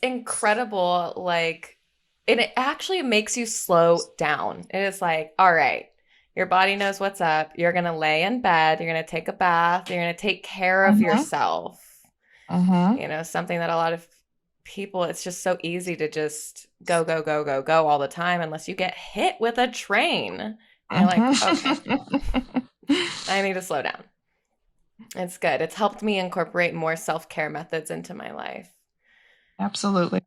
incredible. Like, and it actually makes you slow down. It is like, all right, your body knows what's up. You're going to lay in bed. You're going to take a bath. You're going to take care of yourself. Something that a lot of people, it's just so easy to just go, go, go, go, go all the time unless you get hit with a train. And you're like, okay, I need to slow down. It's good. It's helped me incorporate more self-care methods into my life. Absolutely.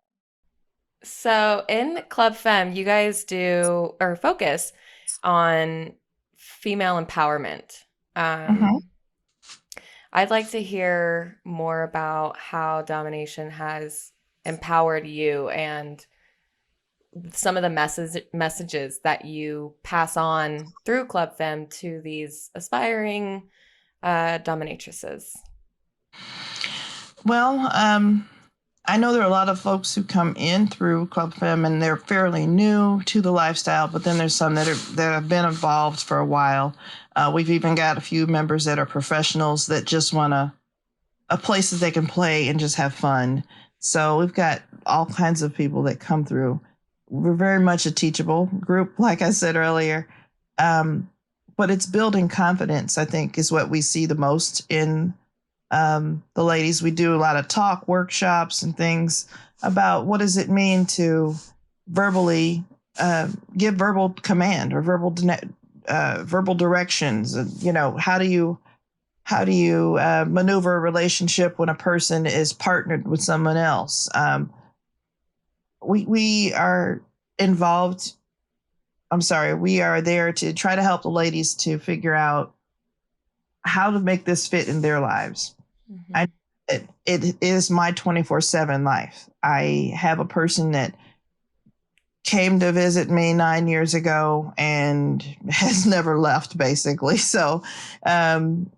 So in Club Femme, you guys do or focus on female empowerment. Hmm. I'd like to hear more about how domination has empowered you and some of the messages that you pass on through Club Femme to these aspiring dominatrices. Well, I know there are a lot of folks who come in through Club Femme and they're fairly new to the lifestyle, but then there's some that have been involved for a while. We've even got a few members that are professionals that just want a place that they can play and just have fun. So we've got all kinds of people that come through. We're very much a teachable group, like I said earlier. Um, but it's building confidence, I think, is what we see the most in the ladies. We do a lot of talk workshops and things about what does it mean to verbally give verbal command or verbal directions. You know, how do you maneuver a relationship when a person is partnered with someone else? We are involved. I'm sorry, we are there to try to help the ladies to figure out how to make this fit in their lives. Mm-hmm. I it is my 24/7 life. I have a person that came to visit me 9 years ago and has never left, basically. So, um,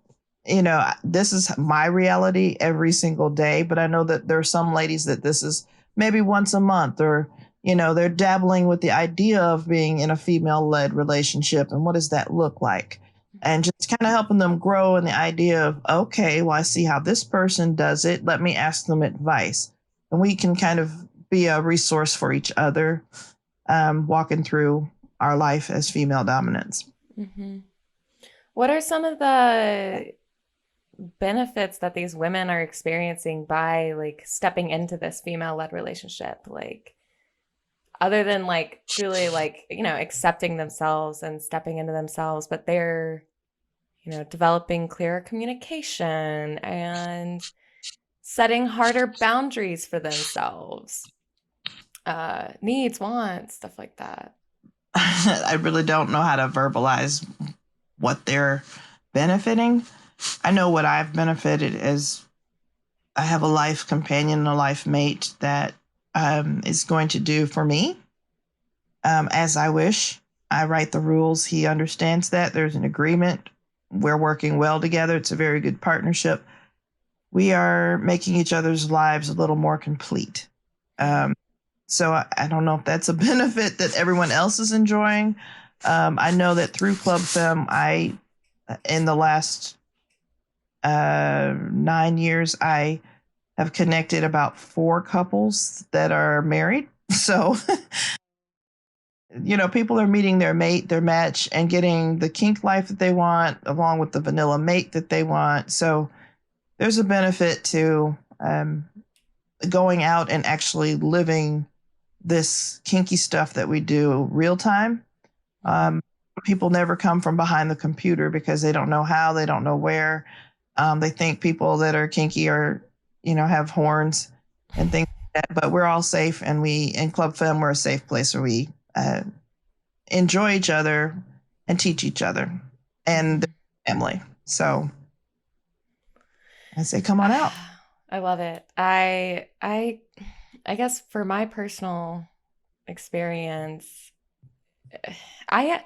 this is my reality every single day. But I know that there are some ladies that this is maybe once a month, or they're dabbling with the idea of being in a female-led relationship and what does that look like, and just kind of helping them grow in the idea of, okay, well, I see how this person does it. Let me ask them advice, and we can kind of be a resource for each other, walking through our life as female dominants. Mm-hmm. What are some of the benefits that these women are experiencing by like stepping into this female-led relationship? Like other than like truly like, accepting themselves and stepping into themselves, but they're, developing clearer communication and setting harder boundaries for themselves, needs, wants, stuff like that. I really don't know how to verbalize what they're benefiting. I know what I've benefited is I have a life companion, a life mate that is going to do for me as I wish. I write the rules. He understands that. There's an agreement. We're working well together. It's a very good partnership. We are making each other's lives a little more complete. So I don't know if that's a benefit that everyone else is enjoying. I know that through Club Femme, in the last 9 years, I have connected about 4 couples that are married. So, people are meeting their mate, their match, and getting the kink life that they want, along with the vanilla mate that they want. So there's a benefit to going out and actually living this kinky stuff that we do real time. People never come from behind the computer because they don't know how, they don't know where. They think people that are kinky are, have horns and things like that. But we're all safe, and in Club Femme, we're a safe place where we enjoy each other and teach each other and their family. So I say, come on out. I love it. I guess for my personal experience, I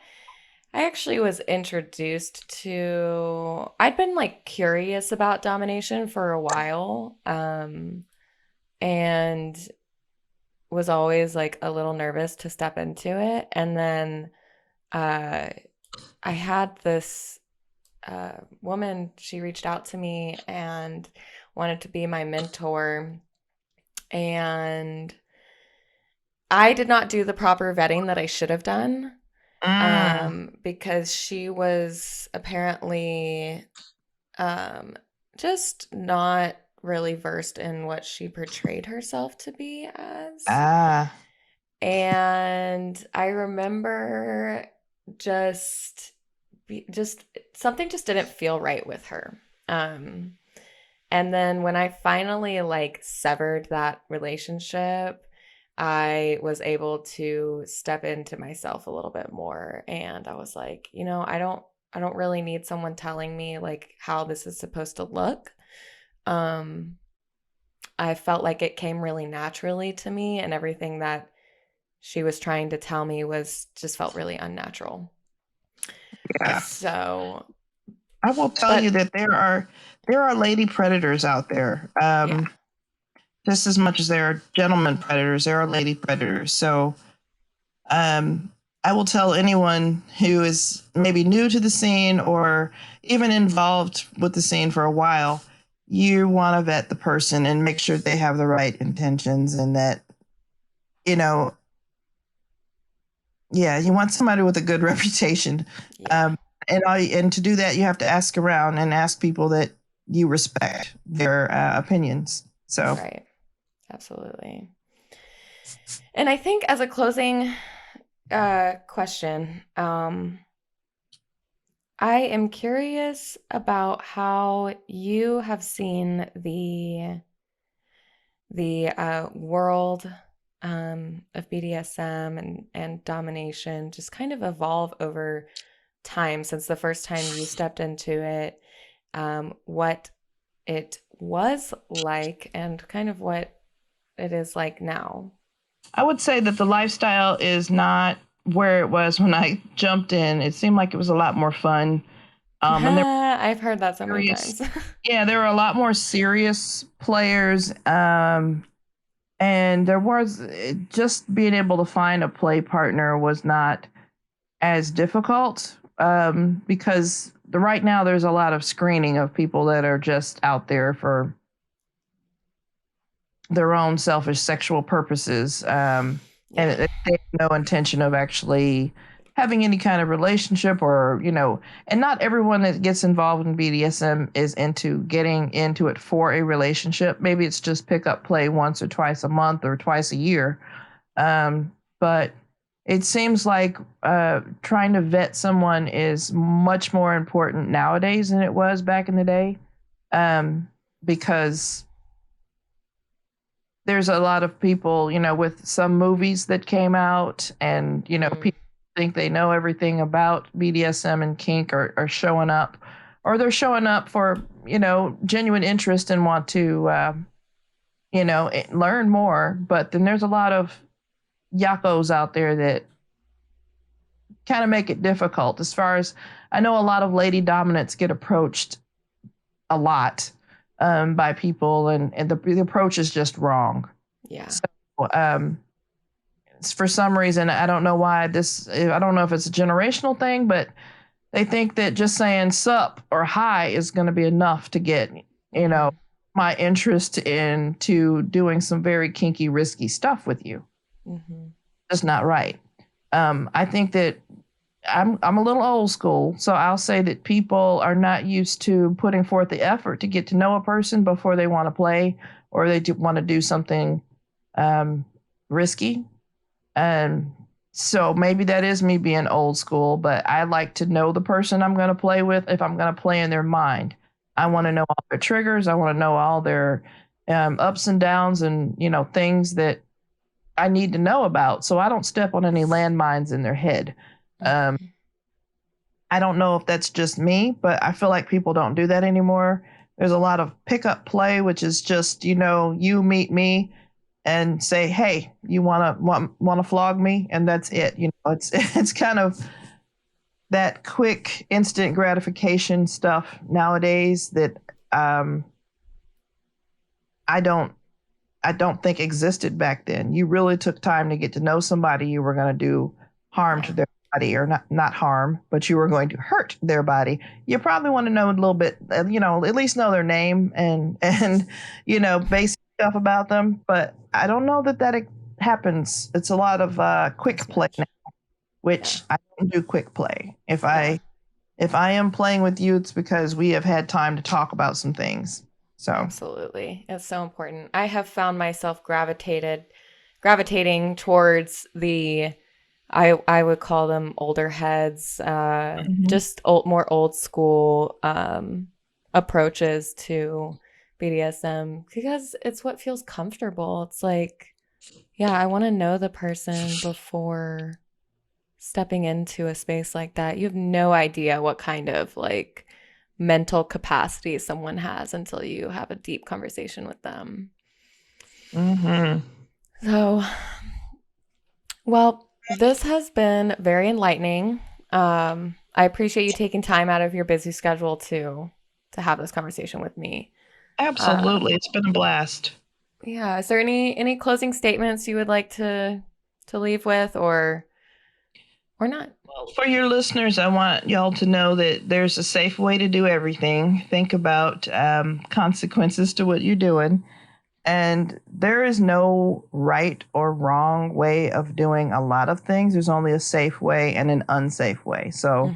I actually was introduced to I'd been like curious about domination for a while, and was always like a little nervous to step into it. And then uh I had this woman, she reached out to me and wanted to be my mentor. And I did not do the proper vetting that I should have done, because she was apparently just not really versed in what she portrayed herself to be as. Ah, And I remember just just something just didn't feel right with her. Um, and then when I finally like severed that relationship, I was able to step into myself a little bit more, and I was like, I don't really need someone telling me like how this is supposed to look. Um, I felt like it came really naturally to me, and everything that she was trying to tell me was just felt really unnatural. yeah. So, I will tell you but that there are lady predators out there. yeah. Just as much as there are gentlemen predators, there are lady predators. So um, I will tell anyone who is maybe new to the scene or even involved with the scene for a while, you want to vet the person and make sure they have the right intentions and that, you know, yeah, you want somebody with a good reputation. Yeah. And to do that, you have to ask around and ask people that you respect their opinions. So Right. Absolutely. And I think as a closing question, I am curious about how you have seen the world of BDSM and domination just kind of evolve over time since the first time you stepped into it, what it was like and kind of what it is like now. I would say that the lifestyle is not where it was when I jumped in. It seemed like it was a lot more fun. And there I've heard that so were many serious, times. yeah, there were a lot more serious players. And there was just being able to find a play partner was not as difficult because right now there's a lot of screening of people that are just out there for their own selfish sexual purposes. And Yeah. they have no intention of actually having any kind of relationship or, and not everyone that gets involved in BDSM is into getting into it for a relationship. Maybe it's just pick up play once or twice a month or twice a year. But it seems like trying to vet someone is much more important nowadays than it was back in the day, because there's a lot of people, with some movies that came out, and people think they know everything about BDSM and kink are showing up, or they're showing up for genuine interest and want to learn more. But then there's a lot of yakos out there that kind of make it difficult. As far as I know, a lot of lady dominants get approached a lot by people, and the approach is just wrong. Yeah. So, for some reason, I don't know why I don't know if it's a generational thing, but they think that just saying sup or hi is going to be enough to get, my interest into doing some very kinky, risky stuff with you. Mm-hmm. That's not right. I think that I'm a little old school, so I'll say that people are not used to putting forth the effort to get to know a person before they want to play or they want to do something risky. And so maybe that is me being old school, but I like to know the person I'm going to play with if I'm going to play in their mind. I want to know all their triggers. I want to know all their ups and downs and, things that I need to know about so I don't step on any landmines in their head. I don't know if that's just me, but I feel like people don't do that anymore. There's a lot of pickup play, which is just, you meet me and say, "Hey, you want to flog me?" And that's it. It's kind of that quick, instant gratification stuff nowadays that I don't think existed back then. You really took time to get to know somebody. You were going to do harm to their body, or not harm, but you were going to hurt their body. You probably want to know a little bit, at least know their name and basic stuff about them. But I don't know that happens. It's a lot of quick play now, which I don't do quick play. If I am playing with you, it's because we have had time to talk about some things. So absolutely. It's so important. I have found myself gravitating towards I would call them older heads, just more old school approaches to BDSM because it's what feels comfortable. It's like, yeah, I want to know the person before stepping into a space like that. You have no idea what kind of like mental capacity someone has until you have a deep conversation with them. So, well, this has been very enlightening. I appreciate you taking time out of your busy schedule to have this conversation with me. Absolutely. It's been a blast. Yeah. Is there any closing statements you would like to leave with or not? Well, for your listeners, I want y'all to know that there's a safe way to do everything. Think about consequences to what you're doing. And there is no right or wrong way of doing a lot of things. There's only a safe way and an unsafe way. So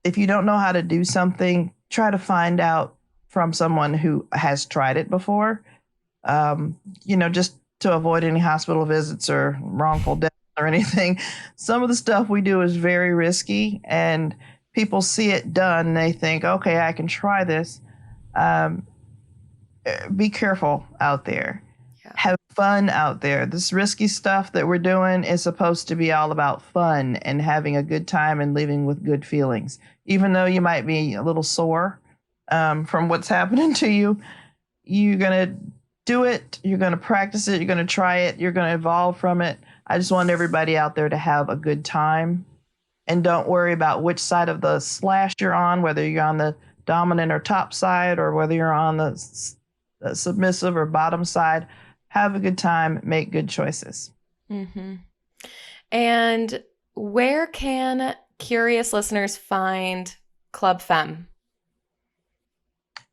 if you don't know how to do something, try to find out from someone who has tried it before, just to avoid any hospital visits or wrongful death or anything. Some of the stuff we do is very risky, and people see it done and they think, okay, I can try this. Be careful out there. Yeah. Have fun out there. This risky stuff that we're doing is supposed to be all about fun and having a good time and leaving with good feelings. Even though you might be a little sore from what's happening to you, you're going to do it. You're going to practice it. You're going to try it. You're going to evolve from it. I just want everybody out there to have a good time, and don't worry about which side of the slash you're on, whether you're on the dominant or top side or whether you're on the submissive or bottom side. Have a good time, make good choices. And where can curious listeners find Club Femme?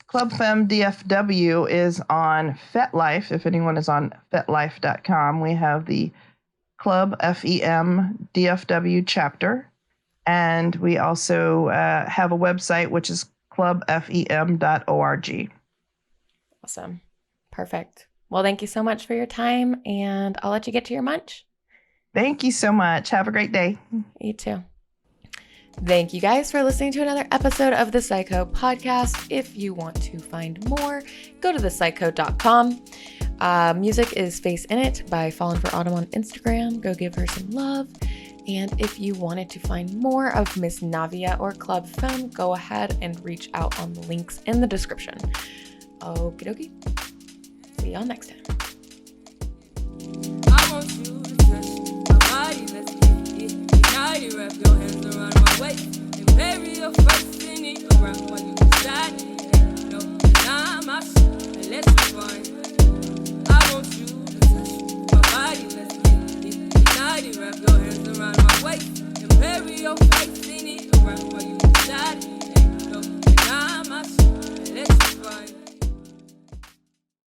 Club Femme DFW is on FetLife. If anyone is on FetLife.com, we have the Club FEM DFW chapter. And we also have a website, which is clubfem.org. Awesome. Perfect. Well, thank you so much for your time, and I'll let you get to your munch. Thank you so much. Have a great day. You too. Thank you guys for listening to another episode of the Psycho Podcast. If you want to find more, go to thepsycho.com. Music is Face In It by Fallen for Autumn on Instagram. Go give her some love. And if you wanted to find more of Miss Navia or Club Femme, go ahead and reach out on the links in the description. Okie dokie. See y'all next time. I want you to touch my body, let's get it. Now you wrap your hands around my waist and bury your face in it around while you decide. No, deny my shit, and let's